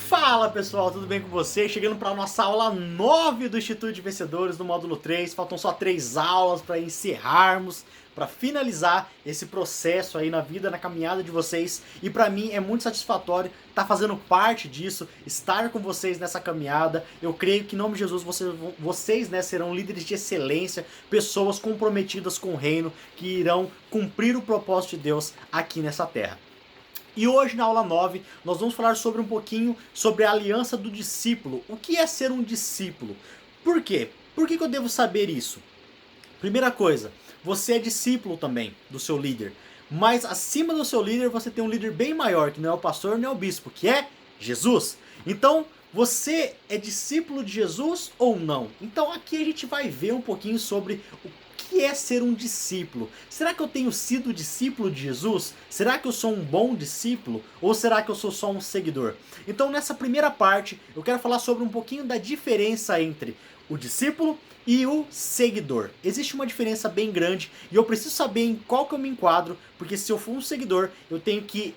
Fala pessoal, tudo bem com vocês? Chegando para a nossa aula 9 do Instituto de Vencedores do módulo 3. Faltam só 3 aulas para encerrarmos, para finalizar esse processo aí na vida, na caminhada de vocês. E para mim é muito satisfatório estar fazendo parte disso, estar com vocês nessa caminhada. Eu creio que em nome de Jesus vocês serão líderes de excelência, pessoas comprometidas com o reino, que irão cumprir o propósito de Deus aqui nessa terra. E hoje, na aula 9, nós vamos falar sobre um pouquinho sobre a aliança do discípulo. O que é ser um discípulo? Por quê? Por que eu devo saber isso? Primeira coisa, você é discípulo também do seu líder. Mas acima do seu líder, você tem um líder bem maior, que não é o pastor nem é o bispo, que é Jesus. Então, você é discípulo de Jesus ou não? Então aqui a gente vai ver um pouquinho sobre o que é ser um discípulo. Será que eu tenho sido discípulo de Jesus? Será que eu sou um bom discípulo? Ou será que eu sou só um seguidor? Então nessa primeira parte eu quero falar sobre um pouquinho da diferença entre o discípulo e o seguidor. Existe uma diferença bem grande e eu preciso saber em qual que eu me enquadro, porque se eu for um seguidor eu tenho que,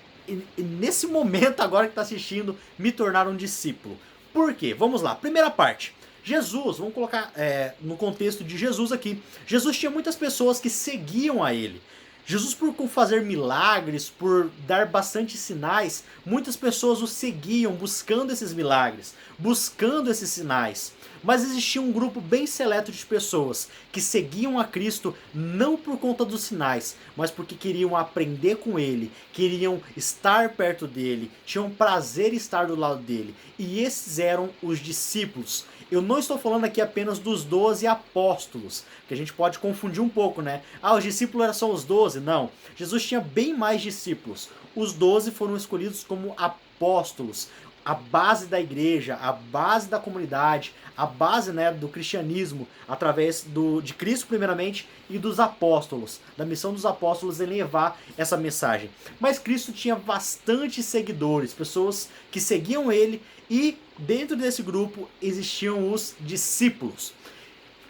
nesse momento agora que está assistindo, me tornar um discípulo. Por quê? Vamos lá, primeira parte. Jesus, vamos colocar no contexto de Jesus aqui. Jesus tinha muitas pessoas que seguiam a ele. Jesus, por fazer milagres, por dar bastante sinais, muitas pessoas o seguiam buscando esses milagres, buscando esses sinais. Mas existia um grupo bem seleto de pessoas que seguiam a Cristo não por conta dos sinais, mas porque queriam aprender com ele, queriam estar perto dele, tinham prazer em estar do lado dele. E esses eram os discípulos. Eu não estou falando aqui apenas dos 12 apóstolos, que a gente pode confundir um pouco, né? Ah, os discípulos eram só os 12? Não. Jesus tinha bem mais discípulos. Os 12 foram escolhidos como apóstolos. A base da igreja, a base da comunidade, a base do cristianismo, através de Cristo primeiramente e dos apóstolos, da missão dos apóstolos em levar essa mensagem. Mas Cristo tinha bastante seguidores, pessoas que seguiam ele, e dentro desse grupo existiam os discípulos.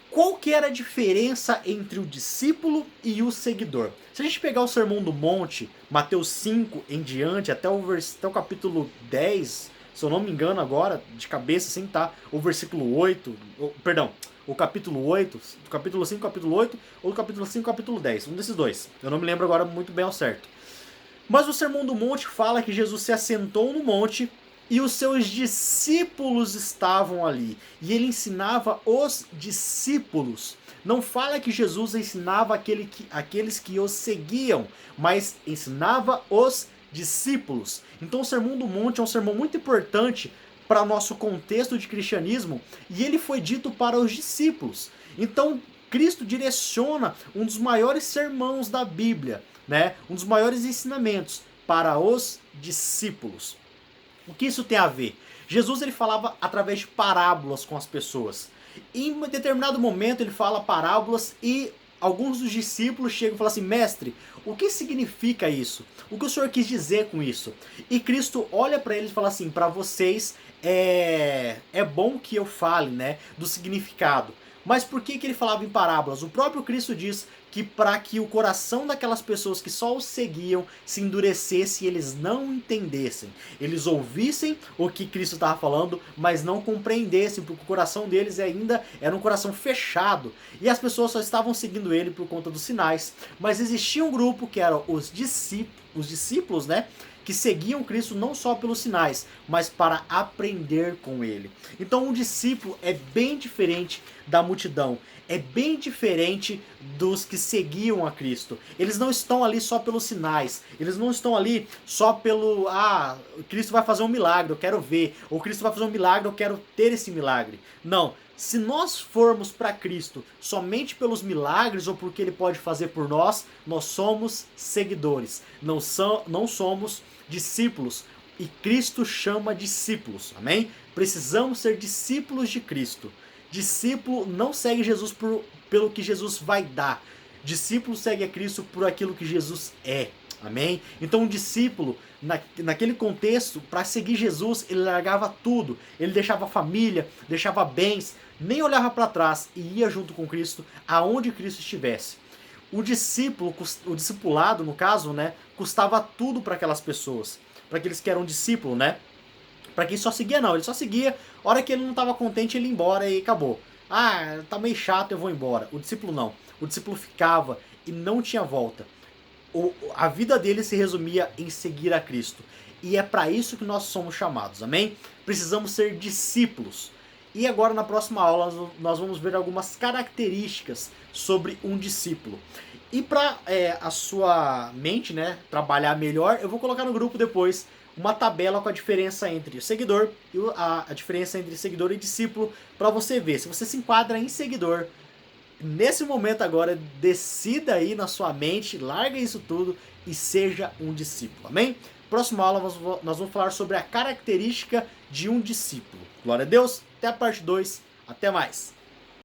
Qual que era a diferença entre o discípulo e o seguidor? Se a gente pegar o Sermão do Monte, Mateus 5 em diante, até o capítulo 10, se eu não me engano agora, de cabeça assim, tá? O versículo 8, perdão, o capítulo 8, do capítulo 5 capítulo 8, ou do capítulo 5 capítulo 10, um desses dois. Eu não me lembro agora muito bem ao certo. Mas o Sermão do Monte fala que Jesus se assentou no monte e os seus discípulos estavam ali. E ele ensinava os discípulos. Não fala que Jesus ensinava aqueles que os seguiam, mas ensinava os discípulos. Então o Sermão do Monte é um sermão muito importante para o nosso contexto de cristianismo, e ele foi dito para os discípulos. Então Cristo direciona um dos maiores sermões da Bíblia, um dos maiores ensinamentos para os discípulos. O que isso tem a ver? Jesus ele falava através de parábolas com as pessoas. Em um determinado momento ele fala parábolas e alguns dos discípulos chegam e falam assim: mestre, o que significa isso? O que o senhor quis dizer com isso? E Cristo olha para eles e fala assim: para vocês é bom que eu fale do significado. Mas por que ele falava em parábolas? O próprio Cristo diz que para que o coração daquelas pessoas que só o seguiam se endurecesse e eles não entendessem. Eles ouvissem o que Cristo estava falando, mas não compreendessem, porque o coração deles ainda era um coração fechado. E as pessoas só estavam seguindo ele por conta dos sinais. Mas existia um grupo que eram os discípulos, que seguiam Cristo não só pelos sinais, mas para aprender com ele. Então um discípulo é bem diferente da multidão, é bem diferente dos que seguiam a Cristo. Eles não estão ali só pelos sinais, eles não estão ali só pelo, Cristo vai fazer um milagre, eu quero ver, ou Cristo vai fazer um milagre, eu quero ter esse milagre. Não. Se nós formos para Cristo somente pelos milagres ou por que ele pode fazer por nós, nós somos seguidores, não somos discípulos. E Cristo chama discípulos, amém? Precisamos ser discípulos de Cristo. Discípulo não segue Jesus pelo que Jesus vai dar. Discípulo segue a Cristo por aquilo que Jesus é. Amém? Então um discípulo, naquele contexto, para seguir Jesus, ele largava tudo. Ele deixava a família, deixava bens, nem olhava para trás e ia junto com Cristo aonde Cristo estivesse. O discipulado, no caso, custava tudo para aquelas pessoas, para aqueles que eram discípulos, Para quem só seguia, não. Ele só seguia, a hora que ele não estava contente, ele ia embora e acabou. Ah, tá meio chato, eu vou embora. O discípulo não. O discípulo ficava e não tinha volta. A vida dele se resumia em seguir a Cristo. E é para isso que nós somos chamados, amém? Precisamos ser discípulos. E agora na próxima aula nós vamos ver algumas características sobre um discípulo. E para a sua mente, né, trabalhar melhor, eu vou colocar no grupo depois uma tabela com a diferença entre seguidor e a diferença entre seguidor e discípulo, para você ver se você se enquadra em seguidor. Nesse momento agora, decida aí na sua mente, larga isso tudo e seja um discípulo, amém? Próxima aula nós vamos falar sobre a característica de um discípulo. Glória a Deus, até a parte 2, até mais!